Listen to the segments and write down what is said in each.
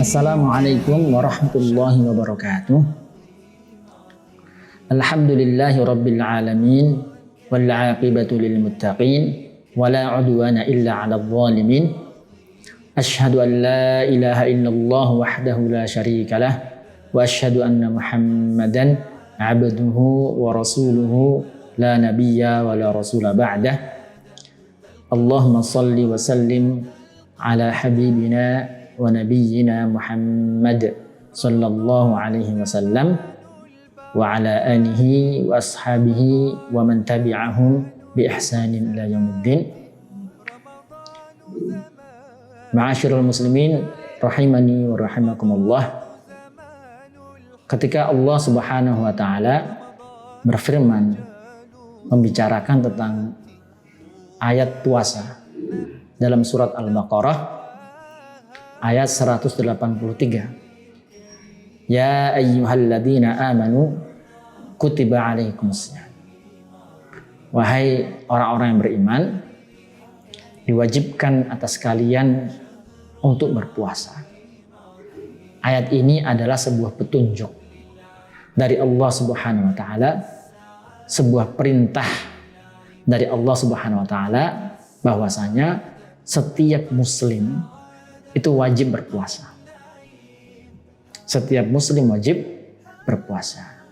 Assalamualaikum warahmatullahi wabarakatuh. Alhamdulillahi rabbil alamin wal aqibatu lil muttaqin wala udwana illa 'alal zalimin. Asyhadu an la ilaha illallah wahdahu la syarikalah wa asyhadu anna Muhammadan 'abduhu wa rasuluhu la nabiyya wa la rasula ba'dah. Allahumma shalli wa sallim ala habibina wa nabiyyina Muhammad sallallahu alaihi wasallam wa ala alihi wa ashabihi wa man tabi'ahum bi ihsanin ila yaumiddin. Ma'asyiral muslimin rahimani wa rahimakumullah. Ketika Allah Subhanahu wa taala berfirman membicarakan tentang ayat puasa dalam surat Al-Baqarah ayat 183. Ya ayyuhalladzina amanu kutiba alaikumussyam. Wahai orang-orang yang beriman, diwajibkan atas kalian untuk berpuasa. Ayat ini adalah sebuah petunjuk dari Allah Subhanahu wa taala, sebuah perintah dari Allah Subhanahu wa taala bahwasanya setiap muslim itu wajib berpuasa. Setiap muslim wajib berpuasa.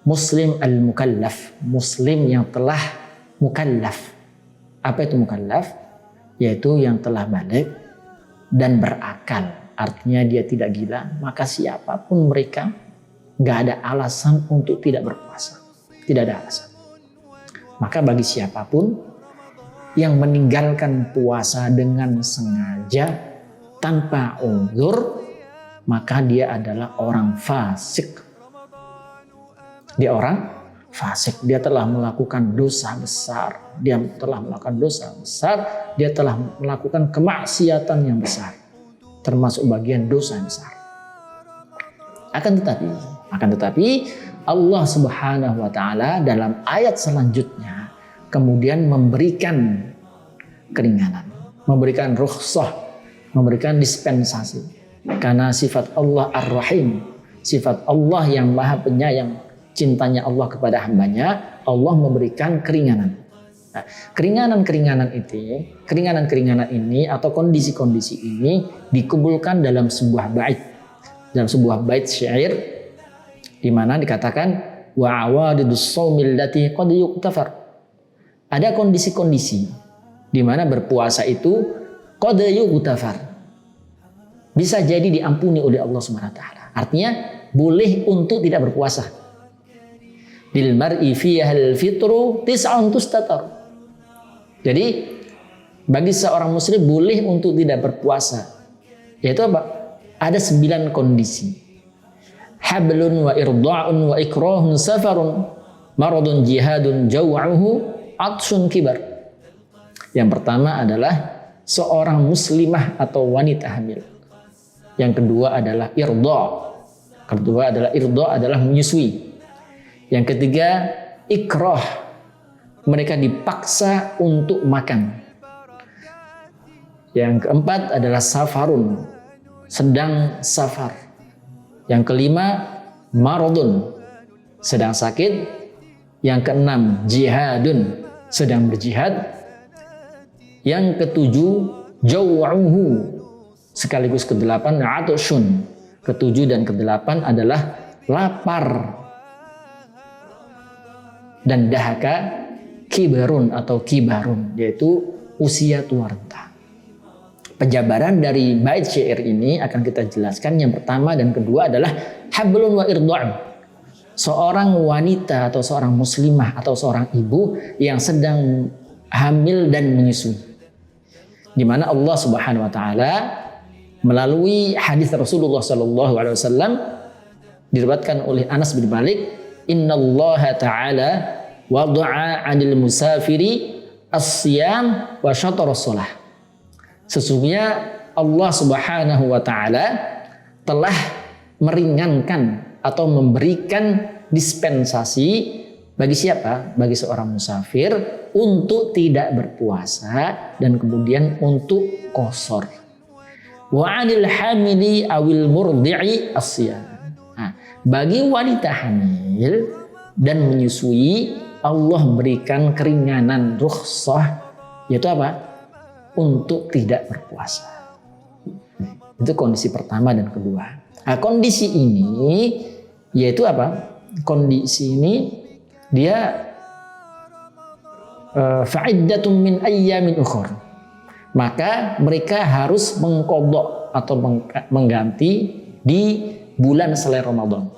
Muslim al-mukallaf, muslim yang telah mukallaf. Apa itu mukallaf? Yaitu yang telah balik dan berakal. Artinya dia tidak gila, maka siapapun mereka gak ada alasan untuk tidak berpuasa. Tidak ada alasan. Maka bagi siapapun yang meninggalkan puasa dengan sengaja tanpa uzur, maka dia adalah orang fasik. Dia orang fasik. Dia telah melakukan dosa besar. Dia telah melakukan dosa besar. Dia telah melakukan kemaksiatan yang besar, termasuk bagian dosa yang besar. Akan tetapi Allah Subhanahu wa taala dalam ayat selanjutnya kemudian memberikan keringanan, memberikan rukhsah, memberikan dispensasi. Karena sifat Allah Ar-Rahim, sifat Allah yang maha penyayang, cintanya Allah kepada hambanya, Allah memberikan keringanan. Nah, keringanan-keringanan ini atau kondisi-kondisi ini dikumpulkan dalam sebuah bait, dalam sebuah bait syair di mana dikatakan wa awadidus shaumil lati qad yuktafar. Ada kondisi-kondisi di mana berpuasa itu qad yuktafar, bisa jadi diampuni oleh Allah Subhanahu wa taala. Artinya boleh untuk tidak berpuasa. Lil mar'i fihal fitru tis'un tustatar. Jadi bagi seorang muslim boleh untuk tidak berpuasa. Yaitu apa? Ada 9 kondisi. Hablun wa irda'un wa ikrahun safarun maradun jihadun jaw'uhu atsun kibar. Yang pertama adalah seorang muslimah atau wanita hamil. Yang kedua adalah irda adalah menyusui. Yang ketiga ikrah, mereka dipaksa untuk makan. Yang keempat adalah safarun, sedang safar. Yang kelima maradun, sedang sakit. Yang keenam jihadun, sedang berjihad. Yang ketujuh jaw'uhu, sekaligus ke-8 atsun. Ke-7 dan ke-8 adalah lapar dan dahaka kibarun atau kibarun, yaitu usia tua renta. Penjabaran dari bait syair ini akan kita jelaskan. Yang pertama dan kedua adalah hablun wa irda'un. Seorang wanita atau seorang muslimah atau seorang ibu yang sedang hamil dan menyusui, di mana Allah Subhanahu wa taala melalui hadis Rasulullah sallallahu alaihi wasallam diriwayatkan oleh Anas bin Malik, innallaha ta'ala wada'a 'anil musafiri as-siyam wa syatara shalah. Sesungguhnya Allah Subhanahu wa taala telah meringankan atau memberikan dispensasi bagi siapa? Bagi seorang musafir untuk tidak berpuasa dan kemudian untuk qashar. Wa 'anil hamili awil murdi'i as-shiyam. Nah, bagi wanita hamil dan menyusui, Allah berikan keringanan rukhsah, yaitu apa? Untuk tidak berpuasa. Itu kondisi pertama dan kedua. Nah, kondisi ini yaitu apa? Kondisi ini dia fa'iddatun min ayyamin ukhur. Maka mereka harus mengqadha atau mengganti di bulan selain Ramadan.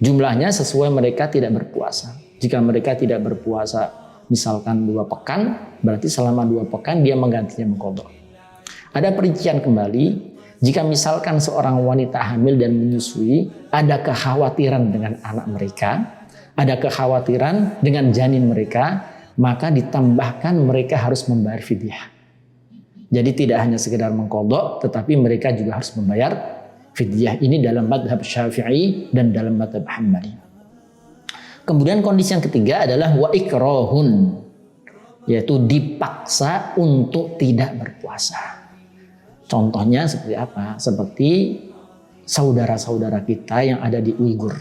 Jumlahnya sesuai mereka tidak berpuasa. Jika mereka tidak berpuasa misalkan 2 pekan, berarti selama 2 pekan dia menggantinya mengqadha. Ada perincian kembali. Jika misalkan seorang wanita hamil dan menyusui, ada kekhawatiran dengan anak mereka, ada kekhawatiran dengan janin mereka, maka ditambahkan mereka harus membayar fidyah. Jadi tidak hanya sekedar mengqadha, tetapi mereka juga harus membayar fidyah. Ini dalam mazhab Syafi'i dan dalam mazhab Hambali. Kemudian kondisi yang ketiga adalah wa ikrahun, yaitu dipaksa untuk tidak berpuasa. Contohnya seperti apa? Seperti saudara-saudara kita yang ada di Uighur.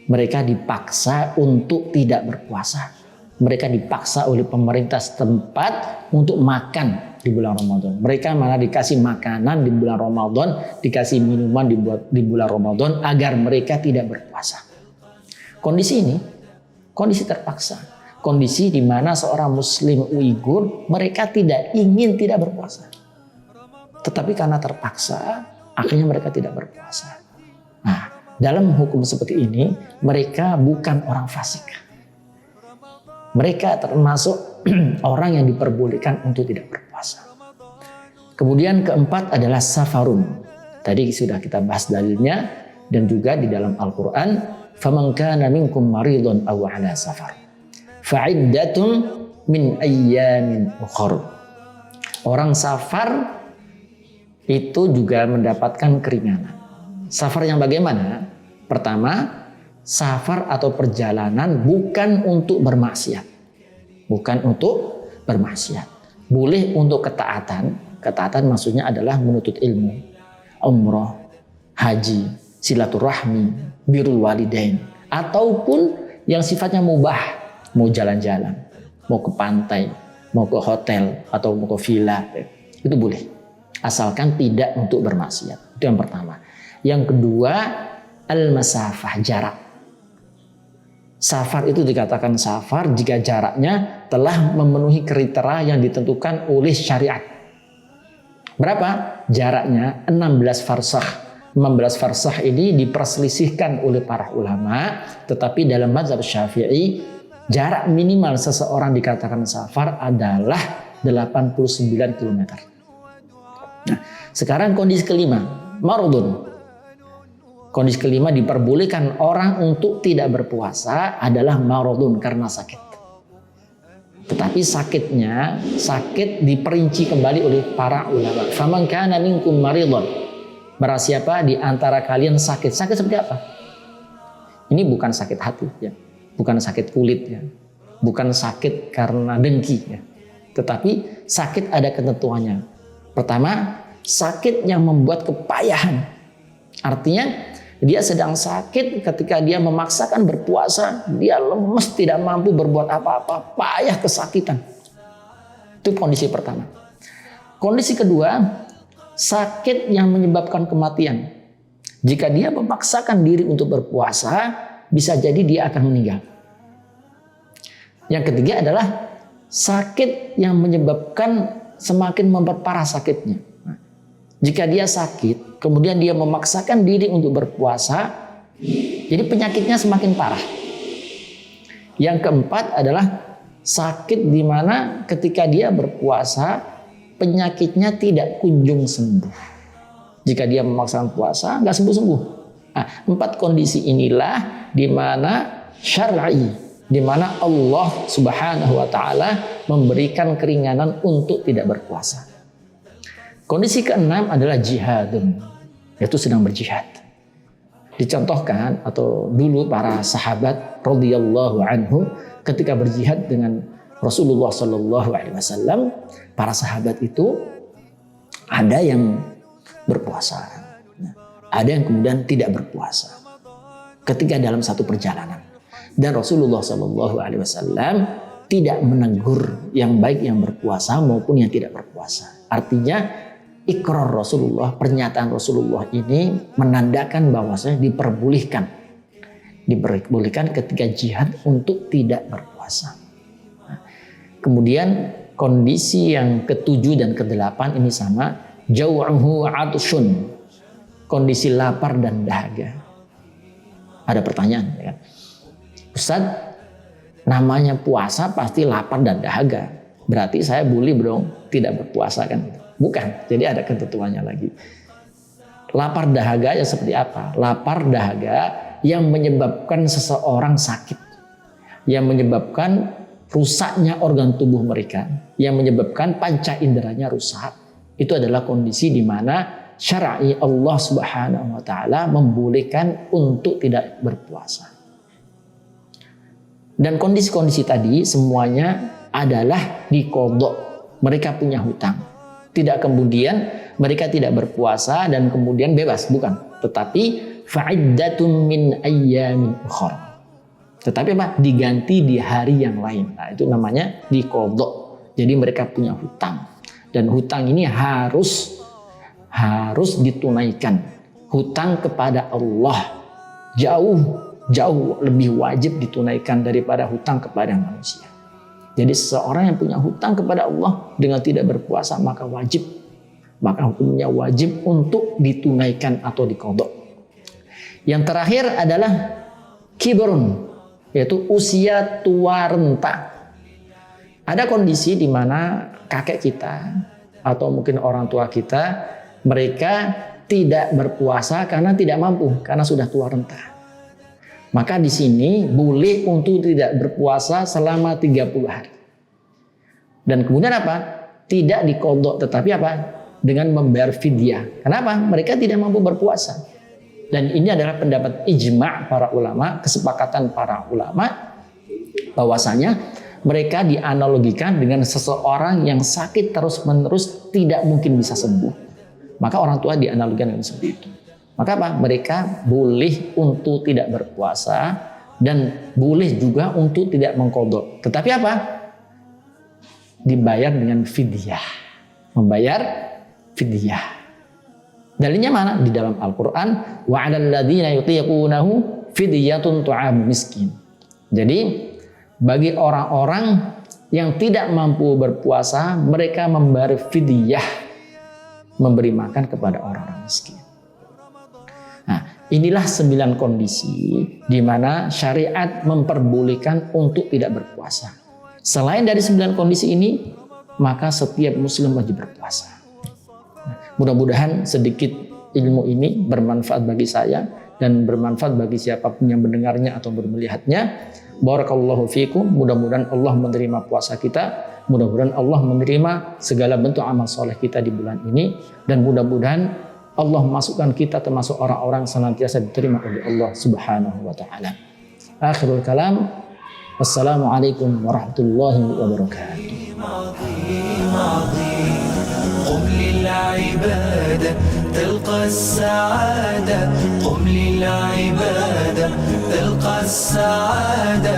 Mereka dipaksa untuk tidak berpuasa. Mereka dipaksa oleh pemerintah setempat untuk makan di bulan Ramadan. Mereka malah dikasih makanan di bulan Ramadan, dikasih minuman di bulan Ramadan agar mereka tidak berpuasa. Kondisi ini, kondisi terpaksa. Kondisi di mana seorang muslim Uighur, mereka tidak ingin tidak berpuasa. Tetapi karena terpaksa, akhirnya mereka tidak berpuasa. Nah, dalam hukum seperti ini, mereka bukan orang fasik. Mereka termasuk orang yang diperbolehkan untuk tidak berpuasa. Kemudian keempat adalah safarun. Tadi sudah kita bahas dalilnya dan juga di dalam Al-Quran, faman kana minkum maridun aw ala safar fa'iddatun min ayyamin ukhra. Orang safar itu juga mendapatkan keringanan. Safar yang bagaimana? Pertama, safar atau perjalanan bukan untuk bermaksiat. Bukan untuk bermaksiat. Boleh untuk ketaatan. Ketaatan maksudnya adalah menuntut ilmu, umrah, haji, silaturahmi, birrul walidain. Ataupun yang sifatnya mubah. Mau jalan-jalan, mau ke pantai, mau ke hotel, atau mau ke villa. Itu boleh. Asalkan tidak untuk bermaksiat. Itu yang pertama. Yang kedua, al-masafah, jarak. Safar itu dikatakan safar jika jaraknya telah memenuhi kriteria yang ditentukan oleh syariat. Berapa? Jaraknya 16 farsakh. 16 farsakh ini diperselisihkan oleh para ulama, tetapi dalam mazhab Syafi'i jarak minimal seseorang dikatakan safar adalah 89 km. Nah, sekarang kondisi kelima, marudun. Kondisi kelima diperbolehkan orang untuk tidak berpuasa adalah marudun karena sakit. Tetapi sakit diperinci kembali oleh para ulama. Faman kana minkum maridun. Barang siapa di antara kalian sakit. Sakit seperti apa? Ini bukan sakit hati ya. Bukan sakit kulit ya. Bukan sakit karena dengki ya. Tetapi sakit ada ketentuannya. Pertama, sakit yang membuat kepayahan. Artinya dia sedang sakit ketika dia memaksakan berpuasa, dia lemes, tidak mampu berbuat apa-apa, payah, kesakitan. Itu kondisi pertama. Kondisi kedua, sakit yang menyebabkan kematian. Jika dia memaksakan diri untuk berpuasa, bisa jadi dia akan meninggal. Yang ketiga adalah sakit yang menyebabkan semakin memperparah sakitnya. Jika dia sakit, kemudian dia memaksakan diri untuk berpuasa, jadi penyakitnya semakin parah. Yang keempat adalah sakit di mana ketika dia berpuasa, penyakitnya tidak kunjung sembuh. Jika dia memaksakan puasa, nggak sembuh-sembuh. Nah, 4 kondisi inilah di mana syar'i, di mana Allah Subhanahu wa taala memberikan keringanan untuk tidak berpuasa. Kondisi keenam adalah jihadun, yaitu sedang berjihad. Dicontohkan atau dulu para sahabat radhiyallahu anhu ketika berjihad dengan Rasulullah Shallallahu Alaihi Wasallam, para sahabat itu ada yang berpuasa, ada yang kemudian tidak berpuasa ketika dalam satu perjalanan. Dan Rasulullah Shallallahu Alaihi Wasallam tidak menegur yang baik yang berpuasa maupun yang tidak berpuasa. Artinya ikrar Rasulullah, pernyataan Rasulullah ini menandakan bahwasanya diperbolehkan ketika jihad untuk tidak berpuasa. Kemudian kondisi yang ke-7 dan ke-8 ini sama, jau'uhu atshun, kondisi lapar dan dahaga. Ada pertanyaan, ya kan? Ustaz, namanya puasa pasti lapar dan dahaga, berarti saya boleh dong tidak berpuasa kan? Bukan, jadi ada ketentuannya lagi. Lapar dahaga ya seperti apa? Lapar dahaga yang menyebabkan seseorang sakit, yang menyebabkan rusaknya organ tubuh mereka, yang menyebabkan panca inderanya rusak. Itu adalah kondisi di mana syar'i Allah Subhanahu wa taala membolehkan untuk tidak berpuasa. Dan kondisi-kondisi tadi semuanya adalah diqadha. Mereka punya hutang. Tidak kemudian mereka tidak berpuasa dan kemudian bebas, bukan. Tetapi fa'iddatun min ayyamin ukhra. Tetapi apa? Diganti di hari yang lain. Nah, itu namanya diqadha. Jadi mereka punya hutang. Dan hutang ini harus ditunaikan. Hutang kepada Allah jauh lebih wajib ditunaikan daripada hutang kepada manusia. Jadi seseorang yang punya hutang kepada Allah dengan tidak berpuasa maka hukumnya wajib untuk ditunaikan atau diqadha. Yang terakhir adalah kibrun, yaitu usia tua renta. Ada kondisi di mana kakek kita atau mungkin orang tua kita, mereka tidak berpuasa karena tidak mampu, karena sudah tua renta. Maka di sini boleh untuk tidak berpuasa selama 30 hari. Dan kemudian apa? Tidak diqadha, tetapi apa? Dengan membayar fidyah. Kenapa? Mereka tidak mampu berpuasa. Dan ini adalah pendapat ijma' para ulama, kesepakatan para ulama, bahwasanya mereka dianalogikan dengan seseorang yang sakit terus-menerus tidak mungkin bisa sembuh. Maka orang tua dianalogikan dengan seperti itu. Maka apa? Mereka boleh untuk tidak berpuasa dan boleh juga untuk tidak mengqadha. Tetapi apa? Dibayar dengan fidyah. Membayar fidyah. Dalilnya mana? Di dalam Al-Quran. Wa 'alal ladzina yutiqunahu fidyatun tu'am miskin. Jadi bagi orang-orang yang tidak mampu berpuasa, mereka membayar fidyah, memberi makan kepada orang-orang miskin. Inilah 9 kondisi di mana syariat memperbolehkan untuk tidak berpuasa. Selain dari 9 kondisi ini, maka setiap muslim wajib berpuasa. Mudah-mudahan sedikit ilmu ini bermanfaat bagi saya dan bermanfaat bagi siapapun yang mendengarnya atau melihatnya. Barakallahu fiikum. Mudah-mudahan Allah menerima puasa kita. Mudah-mudahan Allah menerima segala bentuk amal soleh kita di bulan ini. Dan mudah-mudahan Allah masukkan kita termasuk orang-orang senantiasa diterima oleh Allah Subhanahu wa taala. Akhirul kalam. Wassalamualaikum warahmatullahi wabarakatuh. قم للعبادة تلقى السعادة قم للعبادة تلقى السعادة